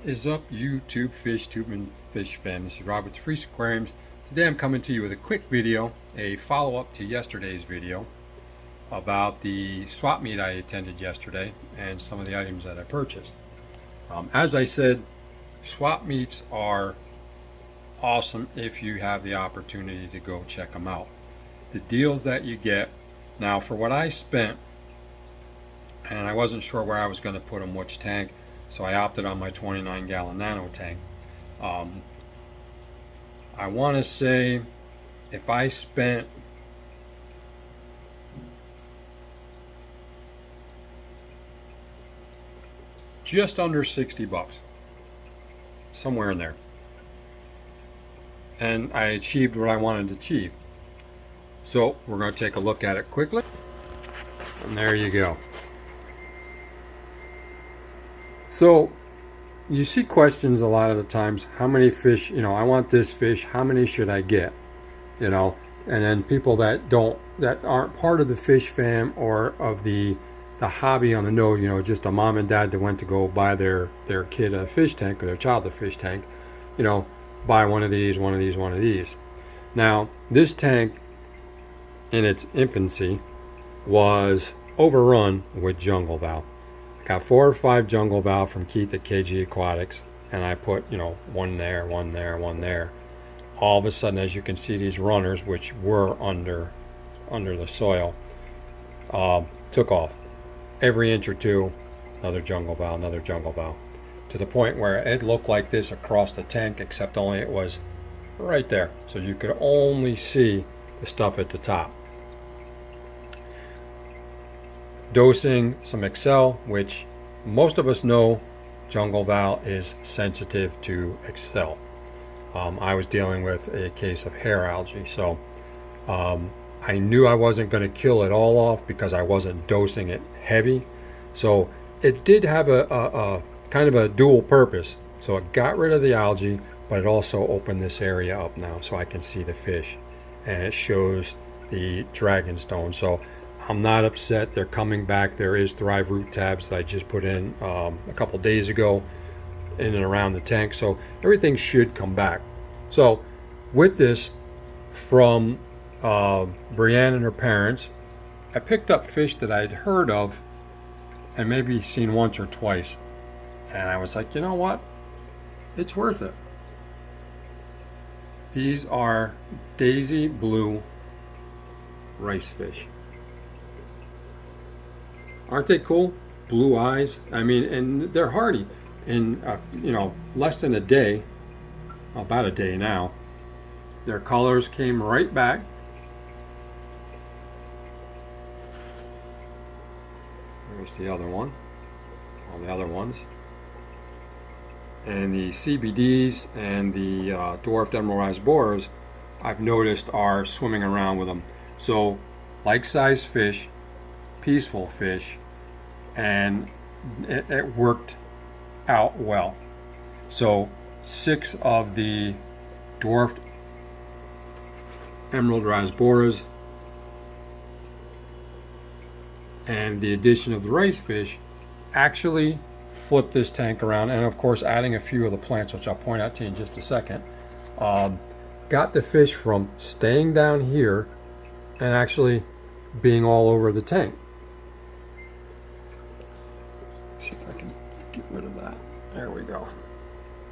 Is up, YouTube fish tube and fish fam? This is Rob with Freeze Aquariums. Today I'm coming to you with a quick video, a follow-up to yesterday's video about the swap meet I attended yesterday and some of the items that I purchased. As I said, swap meets are awesome if you have the opportunity to go check them out. The deals that you get, now for what I spent, and I wasn't sure where I was going to put them, which tank, so I opted on my 29-gallon nano tank. I want to say if I spent just under 60 bucks, somewhere in there, and I achieved what I wanted to achieve. So we're going to take a look at it quickly, and there you go. So you see questions a lot of the times, how many fish, I want this fish, how many should I get? And then people that aren't part of the fish fam or of the hobby on the know, just a mom and dad that went to go buy their kid a fish tank or their child a fish tank, buy one of these. Now, this tank in its infancy was overrun with jungle valve. Got 4 or 5 jungle valve from Keith at KG Aquatics, and I put one there, one there. All of a sudden, as you can see, these runners, which were under the soil, took off. Every inch or two, another jungle valve, to the point where it looked like this across the tank, except only it was right there, so you could only see the stuff at the top. Dosing some Excel, which most of us know jungle valve is sensitive to Excel. I was dealing with a case of hair algae, so I knew I wasn't going to kill it all off because I wasn't dosing it heavy. So it did have a kind of a dual purpose. So it got rid of the algae, but it also opened this area up now so I can see the fish, and it shows the dragonstone. So I'm not upset. They're coming back. There is Thrive root tabs that I just put in a couple days ago in and around the tank, so everything should come back. So with this from Brienne and her parents, I picked up fish that I'd heard of and maybe seen once or twice, and I was like, you know what, it's worth it. These are daisy blue ricefish. Aren't they cool? Blue eyes. I mean, and they're hardy. In less than a day, about a day now, their colors came right back. There's the other one. All the other ones. And the CBDs and the Dwarf emerald rasboras, I've noticed, are swimming around with them. So, like-sized fish, peaceful fish, and it worked out well. So 6 of the dwarfed emerald rasboras and the addition of the ricefish actually flipped this tank around, and of course adding a few of the plants, which I'll point out to you in just a second, got the fish from staying down here and actually being all over the tank. See if I can get rid of that. There we go.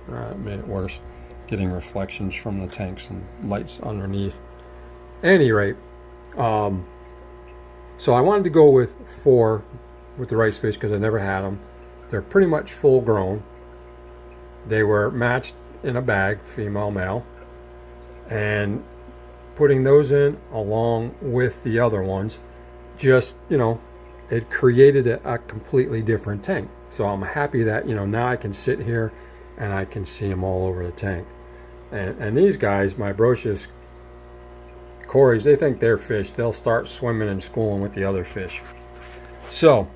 It made it worse, getting reflections from the tanks and lights underneath. At any rate, so I wanted to go with 4 with the ricefish because I never had them. They're pretty much full grown. They were matched in a bag, female, male, and putting those in along with the other ones, just, it created a completely different tank. So I'm happy that, now I can sit here and I can see them all over the tank. And these guys, my Brocious Corys, they think they're fish. They'll start swimming and schooling with the other fish. So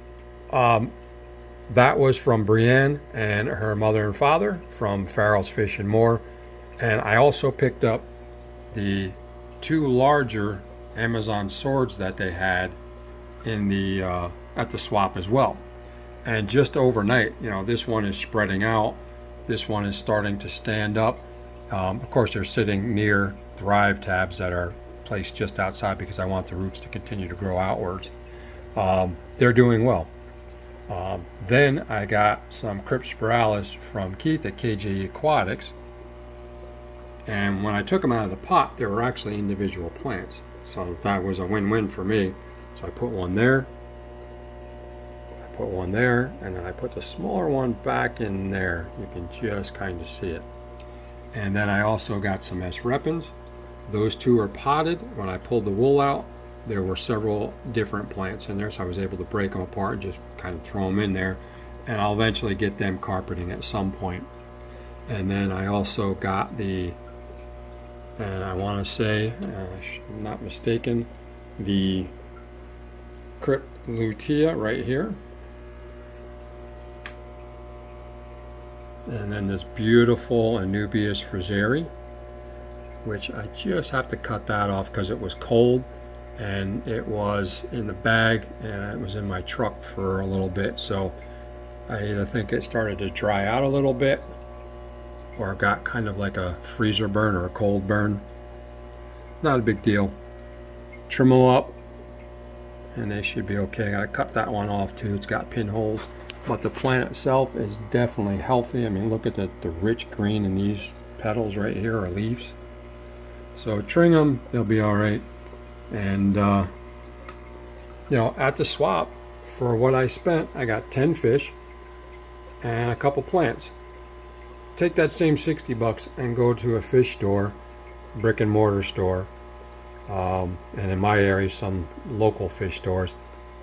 that was from Brienne and her mother and father from Farrell's Fish and More. And I also picked up the 2 larger Amazon swords that they had in the at the swap as well. And just overnight, this one is spreading out. This one is starting to stand up. Of course, they're sitting near Thrive tabs that are placed just outside because I want the roots to continue to grow outwards. They're doing well. Then I got some Cryptospiralis from Keith at KJ Aquatics, and when I took them out of the pot, they were actually individual plants, so that was a win-win for me. So I put one there, I put one there, and then I put the smaller one back in there. You can just kind of see it. And then I also got some S. repens. Those two are potted. When I pulled the wool out, there were several different plants in there, so I was able to break them apart and just kind of throw them in there, and I'll eventually get them carpeting at some point. And then I also got the, and I want to say, I'm not mistaken, the Crypt lutea right here, and then this beautiful Anubias friseri, which I just have to cut that off because it was cold and it was in the bag and it was in my truck for a little bit, so I either think it started to dry out a little bit or got kind of like a freezer burn or a cold burn. Not a big deal. Trim them up and they should be okay. I gotta cut that one off too. It's got pinholes, but the plant itself is definitely healthy. I mean, look at the rich green in these petals right here, or leaves. So trim them, they'll be all right. And you know, at the swap, for what I spent, I got 10 fish and a couple plants. Take that same 60 bucks and go to a fish store, brick and mortar store, and in my area some local fish stores,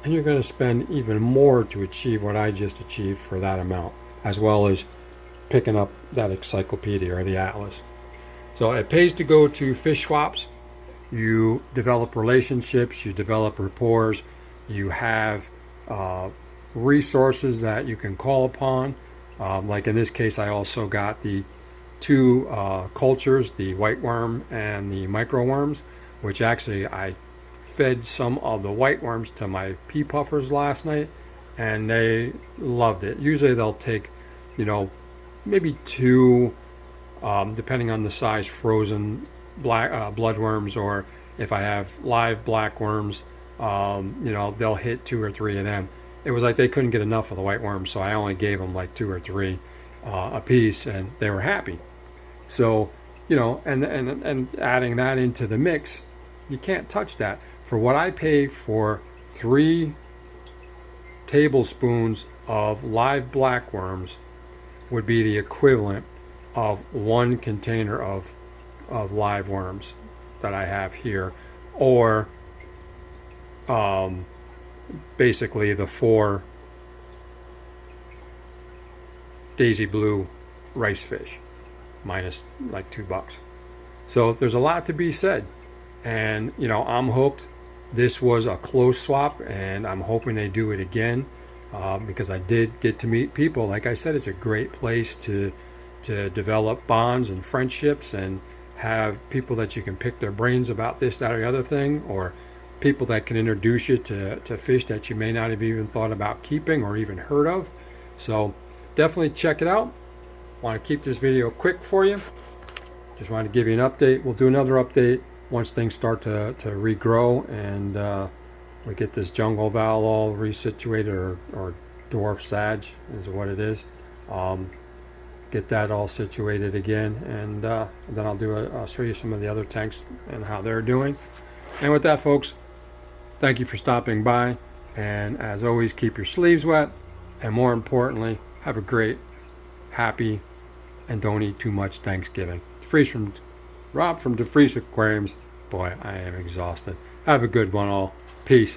and you're going to spend even more to achieve what I just achieved for that amount, as well as picking up that encyclopedia or the atlas. So it pays to go to fish swaps. You develop relationships, you develop rapport, you have resources that you can call upon. Like in this case, I also got the two cultures, the white worm and the micro worms, which actually I fed some of the white worms to my pea puffers last night and they loved it. Usually they'll take, you know, maybe two, depending on the size, frozen black bloodworms, or if I have live black worms, you know, they'll hit 2 or 3 of them. It was like they couldn't get enough of the white worms, so I only gave them like 2 or 3 a piece, and they were happy. So, you know, and adding that into the mix, you can't touch that. For what I pay for 3 tablespoons of live black worms would be the equivalent of 1 container of live worms that I have here, or basically the 4 daisy blue rice fish minus like $2. So there's a lot to be said, and you know, I'm hooked. This was a close swap and I'm hoping they do it again, because I did get to meet people. Like I said, it's a great place to develop bonds and friendships and have people that you can pick their brains about this, that, or the other thing, or people that can introduce you to fish that you may not have even thought about keeping or even heard of. So definitely check it out. Want to keep this video quick for you. Just wanted to give you an update. We'll do another update once things start to regrow and we get this jungle val all resituated, or dwarf sag is what it is. Get that all situated again, and then I'll show you some of the other tanks and how they're doing. And with that, folks, thank you for stopping by, and as always, keep your sleeves wet, and more importantly, have a great, happy, and don't eat too much Thanksgiving. Rob from DeFreeze Aquariums. Boy, I am exhausted. Have a good one all. Peace.